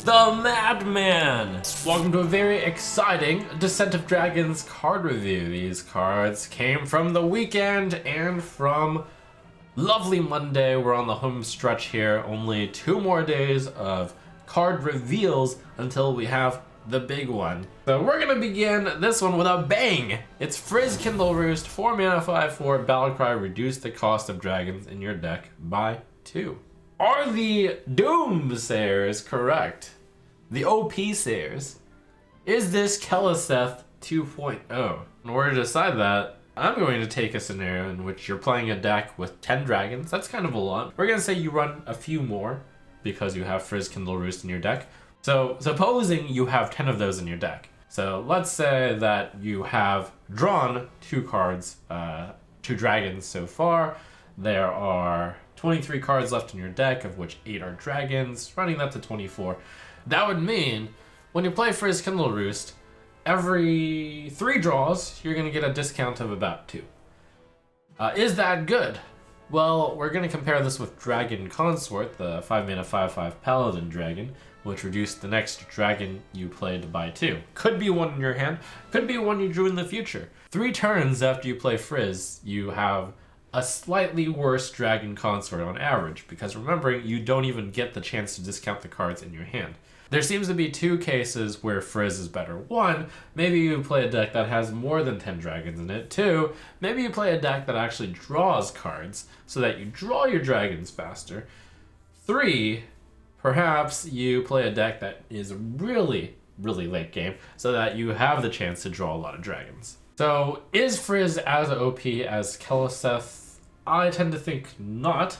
the Madman! Welcome to a very exciting Descent of Dragons card review. These cards came from the weekend and from lovely Monday. We're on the home stretch here. Only 2 more days of card reveals until we have the big one. So we're gonna begin this one with a bang! It's Frizz Kindle Roost, 4 mana, 5/4, Battlecry, reduce the cost of dragons in your deck by 2. Are the Doomsayers correct? The OP Sayers? Is this KELESETH 2.0? In order to decide that, I'm going to take a scenario in which you're playing a deck with 10 dragons. That's kind of a lot. We're gonna say you run a few more because you have Frizz Kindle Roost in your deck. So supposing you have 10 of those in your deck. So let's say that you have drawn 2 cards, 2 dragons so far. There are 23 cards left in your deck, of which 8 are dragons, running that to 24. That would mean when you play Frizz Kindle Roost, every 3 draws, you're gonna get a discount of about 2. Is that good? Well, we're gonna compare this with Dragon Consort, the 5 mana 5/5 Paladin dragon, which reduced the next dragon you played by 2. Could be one in your hand, could be one you drew in the future. 3 turns after you play Frizz, you have a slightly worse Dragon Consort on average, because remembering, you don't even get the chance to discount the cards in your hand. There seems to be 2 cases where Frizz is better. 1, maybe you play a deck that has more than 10 dragons in it. 2, maybe you play a deck that actually draws cards so that you draw your dragons faster. 3, perhaps you play a deck that is really late game so that you have the chance to draw a lot of dragons. So is Frizz as OP as KELESETH? I tend to think not,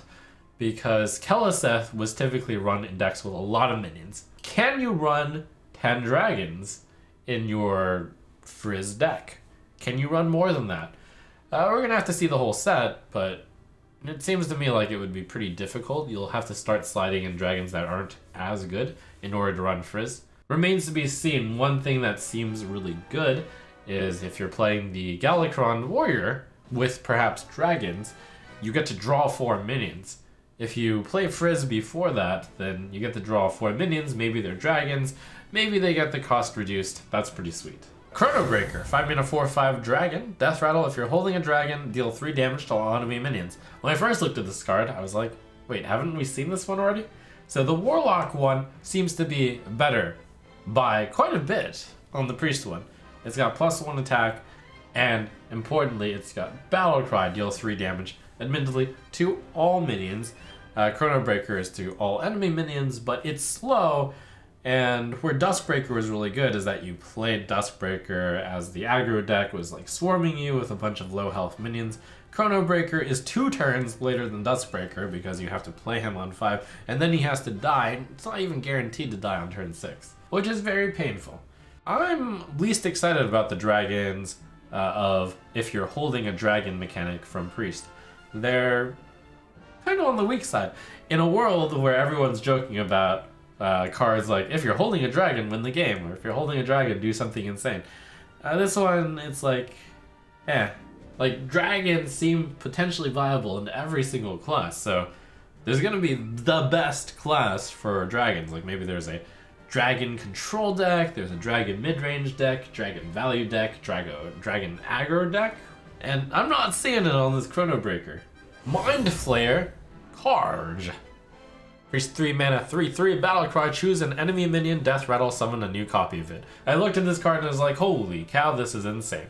because KELESETH was typically run in decks with a lot of minions. Can you run 10 dragons in your Frizz deck? Can you run more than that? We're gonna have to see the whole set, but it seems to me like it would be pretty difficult. You'll have to start sliding in dragons that aren't as good in order to run Frizz. Remains to be seen. One thing that seems really good is if you're playing the Galakron Warrior with perhaps dragons, you get to draw 4 minions. If you play Frizz before that, then you get to draw 4 minions. Maybe they're dragons, maybe they get the cost reduced. That's pretty sweet. Chrono Breaker, 5 mana 4/5 dragon. Death Rattle, if you're holding a dragon, deal 3 damage to all enemy minions. When I first looked at this card, I was like, wait, haven't we seen this one already? So the Warlock one seems to be better by quite a bit on the Priest one. It's got +1 attack, and importantly, it's got Battlecry, deal 3 damage, admittedly, to all minions. Chrono Breaker is to all enemy minions, but it's slow, and where Duskbreaker was really good is that you played Duskbreaker as the aggro deck was like swarming you with a bunch of low health minions. Chrono Breaker is 2 turns later than Duskbreaker because you have to play him on 5, and then he has to die, and it's not even guaranteed to die on turn 6, which is very painful. I'm least excited about the dragons of if you're holding a dragon mechanic from Priest. They're kind of on the weak side. In a world where everyone's joking about cards like, if you're holding a dragon, win the game, or if you're holding a dragon, do something insane. This one, it's like, like dragons seem potentially viable in every single class, so there's gonna be the best class for dragons. Like maybe there's a dragon control deck, there's a dragon mid-range deck, dragon value deck, dragon aggro deck, and I'm not seeing it on this Chrono Breaker. Mind Flayer, Karj. Priest 3 mana 3/3 Battlecry, choose an enemy minion, Death Rattle, summon a new copy of it. I looked at this card and was like, holy cow, this is insane.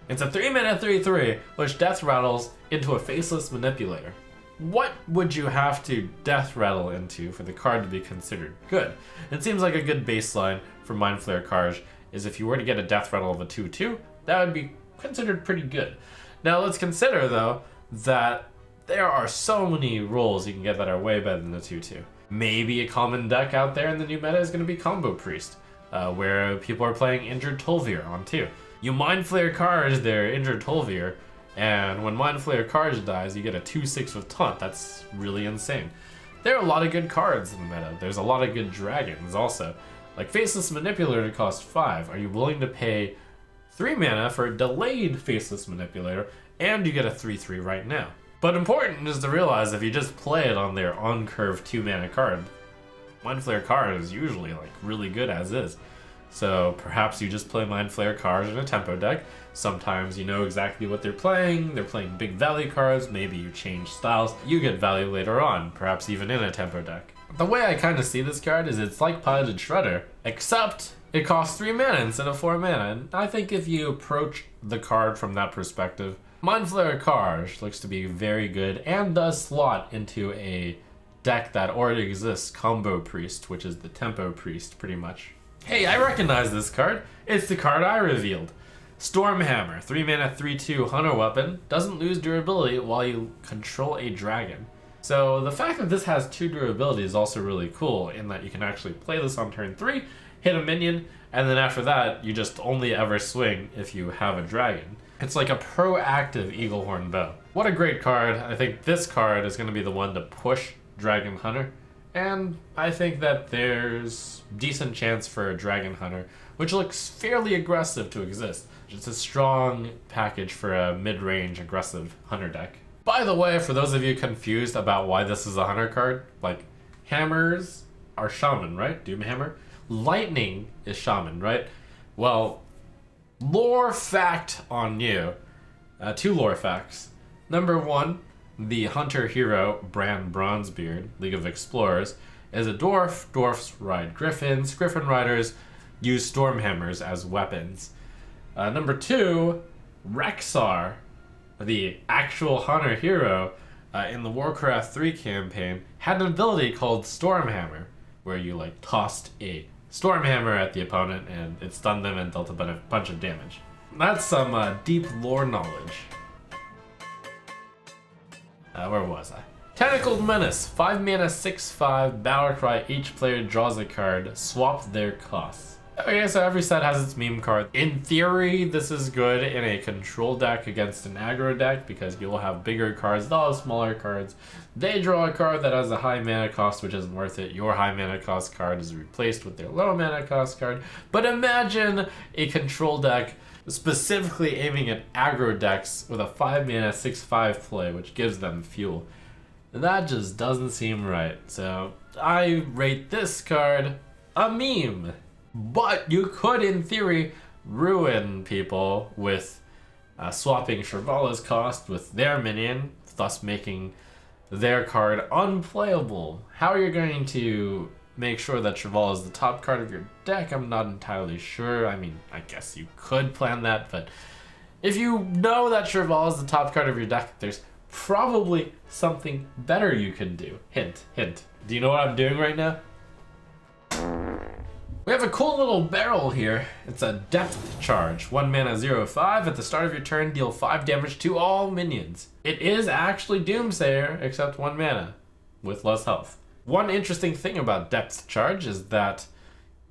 It's a 3 mana 3/3, which Death Rattles into a Faceless Manipulator. What would you have to Death Rattle into for the card to be considered good? It seems like a good baseline for Mind Flayer Karj is if you were to get a Death Rattle of a 2/2, that would be considered pretty good. Now let's consider though that there are so many roles you can get that are way better than the 2/2. Maybe a common deck out there in the new meta is going to be Combo Priest, where people are playing Injured Tol'vir on 2. You Mind Flayer Karj their Injured Tol'vir, and when Mind Flayer Karj dies, you get a 2/6 with Taunt. That's really insane. There are a lot of good cards in the meta. There's a lot of good dragons also. Like Faceless Manipulator costs 5. Are you willing to pay 3 mana for a delayed Faceless Manipulator, and you get a 3/3 right now? But important is to realize if you just play it on their on-curve 2 mana card, Mind Flayer card is usually like really good as is. So perhaps you just play Mind Flayer cards in a tempo deck. Sometimes you know exactly what they're playing big value cards, maybe you change styles, you get value later on, perhaps even in a tempo deck. The way I kind of see this card is it's like Piloted Shredder, except it costs 3 mana instead of 4 mana, and I think if you approach the card from that perspective, Mind Flayer Karj looks to be very good and does slot into a deck that already exists, Combo Priest, which is the Tempo Priest pretty much. Hey, I recognize this card. It's the card I revealed. Stormhammer, 3 mana 3/2 hunter weapon, doesn't lose durability while you control a dragon. So the fact that this has 2 durability is also really cool in that you can actually play this on turn 3, hit a minion, and then after that you just only ever swing if you have a dragon. It's like a proactive Eaglehorn Bow. What a great card. I think this card is going to be the one to push Dragon Hunter, and I think that there's decent chance for a Dragon Hunter, which looks fairly aggressive to exist. It's a strong package for a mid-range aggressive Hunter deck. By the way, for those of you confused about why this is a Hunter card, like, hammers are Shaman, right? Doomhammer. Lightning is Shaman, right? Well, lore fact on you. 2 lore facts. Number 1, the hunter hero Bran Bronzebeard, League of Explorers, is a dwarf. Dwarfs ride griffins. Griffin riders use stormhammers as weapons. Number 2, Rexxar, the actual hunter hero in the Warcraft 3 campaign, had an ability called Stormhammer, where you like tossed a Stormhammer at the opponent and it stunned them and dealt a bunch of damage. That's some deep lore knowledge. Where was I? Tentacled Menace, 5 mana 6/5 Battlecry, each player draws a card, swap their costs. Okay, so every set has its meme card. In theory, this is good in a control deck against an aggro deck because you'll have bigger cards, they'll have smaller cards. They draw a card that has a high mana cost, which isn't worth it. Your high mana cost card is replaced with their low mana cost card. But imagine a control deck specifically aiming at aggro decks with a 5 mana 6/5 play, which gives them fuel. That just doesn't seem right. So I rate this card a meme. But you could, in theory, ruin people with swapping Shirvala's cost with their minion, thus making their card unplayable. How you're going to make sure that Shirvala is the top card of your deck, I'm not entirely sure. I mean, I guess you could plan that, but if you know that Shirvala is the top card of your deck, there's probably something better you can do. Hint, hint. Do you know what I'm doing right now? We have a cool little barrel here. It's a Depth Charge. 1 mana 0/5. At the start of your turn, deal 5 damage to all minions. It is actually Doomsayer, except 1 mana, with less health. One interesting thing about Depth Charge is that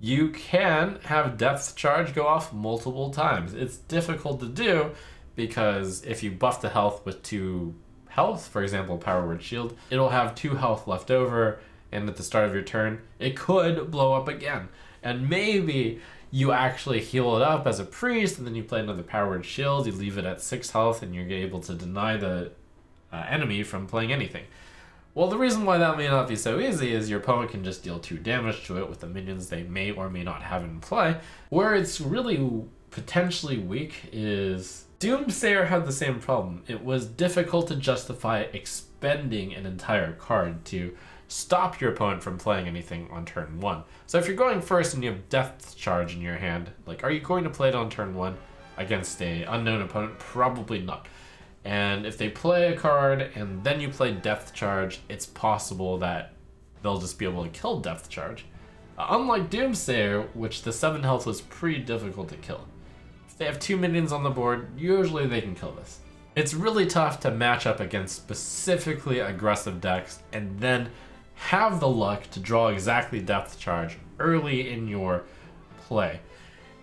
you can have Depth Charge go off multiple times. It's difficult to do because if you buff the health with 2 health, for example, Power Word Shield, it'll have 2 health left over, and at the start of your turn, it could blow up again. And maybe you actually heal it up as a priest, and then you play another Power Word Shield, you leave it at 6 health, and you're able to deny the enemy from playing anything. Well, the reason why that may not be so easy is your opponent can just deal 2 damage to it with the minions they may or may not have in play. Where it's really potentially weak is Doomsayer had the same problem. It was difficult to justify expending an entire card to stop your opponent from playing anything on turn 1. So if you're going first and you have Depth Charge in your hand, like, are you going to play it on turn 1 against a unknown opponent? Probably not. And if they play a card and then you play Depth Charge, it's possible that they'll just be able to kill Depth Charge. Unlike Doomsayer, which the 7 health was pretty difficult to kill. If they have 2 minions on the board, usually they can kill this. It's really tough to match up against specifically aggressive decks and then have the luck to draw exactly Depth Charge early in your play.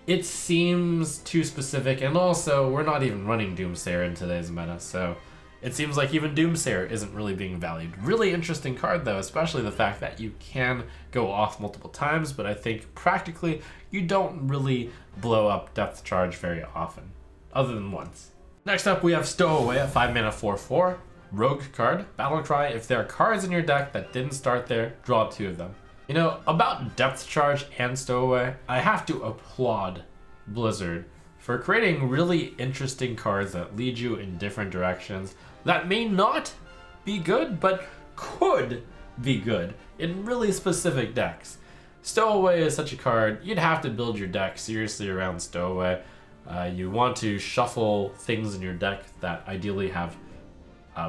It seems too specific, and also we're not even running Doomsayer in today's meta, so it seems like even Doomsayer isn't really being valued. Really interesting card though, especially the fact that you can go off multiple times, but I think practically you don't really blow up Depth Charge very often, other than once. Next up we have Stowaway at 5 mana 4/4. Rogue card, Battlecry. If there are cards in your deck that didn't start there, draw 2 of them. You know, about Depth Charge and Stowaway, I have to applaud Blizzard for creating really interesting cards that lead you in different directions that may not be good, but could be good in really specific decks. Stowaway is such a card, you'd have to build your deck seriously around Stowaway. You want to shuffle things in your deck that ideally have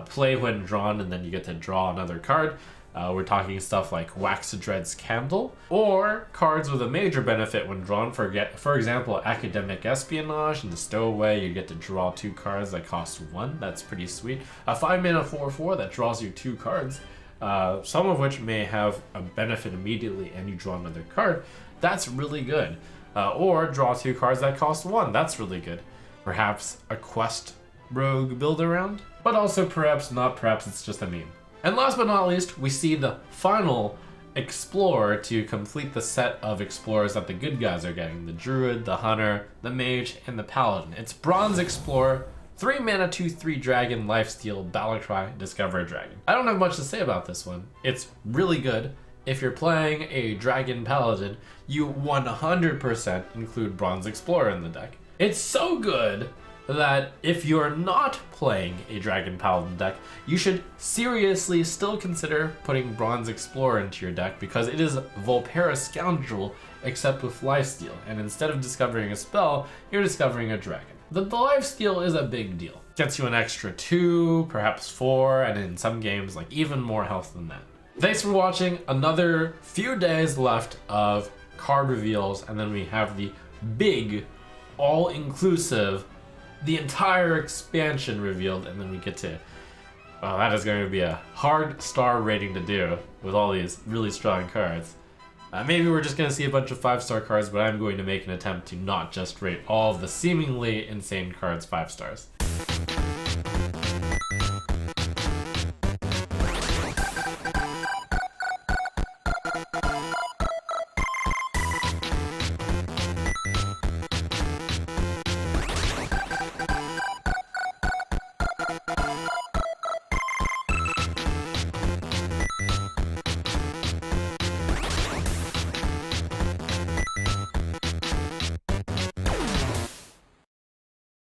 play when drawn, and then you get to draw another card. We're talking stuff like Wax-Dread's Candle, or cards with a major benefit when drawn. For example, Academic Espionage. In the Stowaway, you get to draw 2 cards that cost 1. That's pretty sweet. A 5-mana 4/4 that draws you 2 cards, some of which may have a benefit immediately, and you draw another card. That's really good. Or draw 2 cards that cost 1. That's really good. Perhaps a Quest Rogue build-around, but also perhaps not. Perhaps it's just a meme. And last but not least, we see the final Explorer to complete the set of Explorers that the good guys are getting. The Druid, the Hunter, the Mage, and the Paladin. It's Bronze Explorer, 3 mana 2/3 Dragon, Lifesteal, Battlecry, Discover a Dragon. I don't have much to say about this one. It's really good. If you're playing a Dragon Paladin, you 100% include Bronze Explorer in the deck. It's so good that if you're not playing a Dragon Paladin deck, you should seriously still consider putting Bronze Explorer into your deck, because it is Volpera Scoundrel except with Lifesteal, and instead of discovering a spell, you're discovering a dragon. The Lifesteal is a big deal. Gets you an extra 2, perhaps 4, and in some games like even more health than that. Thanks for watching. Another few days left of card reveals, and then we have the big, all-inclusive, the entire expansion revealed, and then we get to, oh, that is going to be a hard star rating to do with all these really strong cards. Maybe we're just going to see a bunch of 5-star cards, but I'm going to make an attempt to not just rate all of the seemingly insane cards 5 stars.